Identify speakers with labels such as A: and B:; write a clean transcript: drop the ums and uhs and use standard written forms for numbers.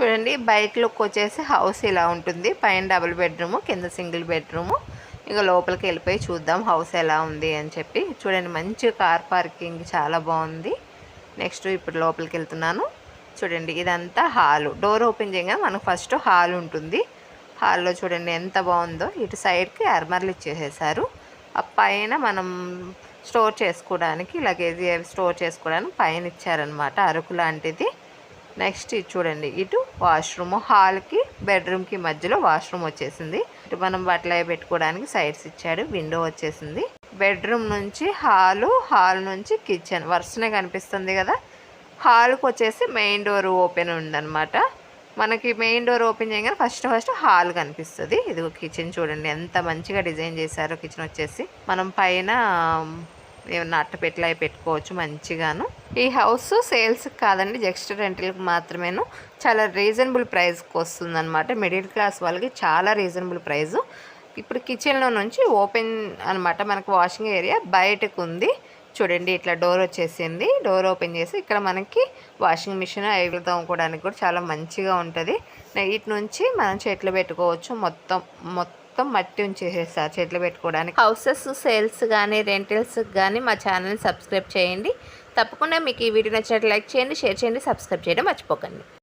A: చూడండి బయట లుక్ వచ్చేసి హౌస్ ఇలా ఉంటుంది. పైన డబుల్ బెడ్రూమ్, కింద సింగిల్ బెడ్రూమ్. ఇక లోపలికి వెళ్ళిపోయి చూద్దాం హౌస్ ఎలా ఉంది అని చెప్పి. చూడండి మంచి కార్ పార్కింగ్ చాలా బాగుంది. నెక్స్ట్ ఇప్పుడు లోపలికి వెళ్తున్నాను. చూడండి ఇదంతా హాలు. డోర్ ఓపెన్ చేయగానే మనకు ఫస్ట్ హాల్ ఉంటుంది. హాల్లో చూడండి ఎంత బాగుందో. ఇటు సైడ్కి అర్మర్లు ఇచ్చేసేసారు. ఆ పైన మనం స్టోర్ చేసుకోవడానికి, లగేజ్ స్టోర్ చేసుకోవడానికి పైన ఇచ్చారనమాట అరుకు లాంటిది. నెక్స్ట్ ఇది చూడండి, ఇటు వాష్రూమ్. హాల్కి బెడ్రూమ్కి మధ్యలో వాష్రూమ్ వచ్చేసింది. ఇటు మనం బట్టలు అవి పెట్టుకోవడానికి సైడ్స్ ఇచ్చాడు. విండో వచ్చేసింది. బెడ్రూమ్ నుంచి హాల్ నుంచి కిచెన్ వరుసనే కనిపిస్తుంది కదా. హాల్కి వచ్చేసి మెయిన్ డోర్ ఓపెన్ ఉందన్నమాట. మనకి మెయిన్ డోర్ ఓపెన్ చేయగానే ఫస్ట్ హాల్ కనిపిస్తుంది. ఇది కిచెన్ చూడండి ఎంత మంచిగా డిజైన్ చేశారో. కిచెన్ వచ్చేసి మనం పైన ఏమన్నా అట్టపెట్టలు అవి పెట్టుకోవచ్చు మంచిగాను. ఈ హౌస్ సేల్స్ కాదండి, జస్ట్ రెంటల్కి మాత్రమేను. చాలా రీజనబుల్ ప్రైస్కి వస్తుందన్నమాట. మిడిల్ క్లాస్ వాళ్ళకి చాలా రీజనబుల్ ప్రైస్. ఇప్పుడు కిచెన్లో నుంచి ఓపెన్ అనమాట. మనకు వాషింగ్ ఏరియా బయటకు ఉంది. చూడండి ఇట్లా డోర్ వచ్చేసింది. డోర్ ఓపెన్ చేసి ఇక్కడ మనకి వాషింగ్ మిషన్ అవి తోముకోవడానికి కూడా చాలా మంచిగా ఉంటుంది. ఇటు నుంచి మనం చెట్లు పెట్టుకోవచ్చు. మొత్తం మట్టి ఉంచేసేస్తారు చెట్లు పెట్టుకోవడానికి. హౌసెస్ సేల్స్ కానీ రెంటల్స్ కానీ మా ఛానల్ని సబ్స్క్రైబ్ చేయండి. తప్పకుండా మీకు ఈ వీడియో నచ్చినట్టు లైక్ చేయండి, షేర్ చేయండి, సబ్స్క్రైబ్ చేయడం మర్చిపోకండి.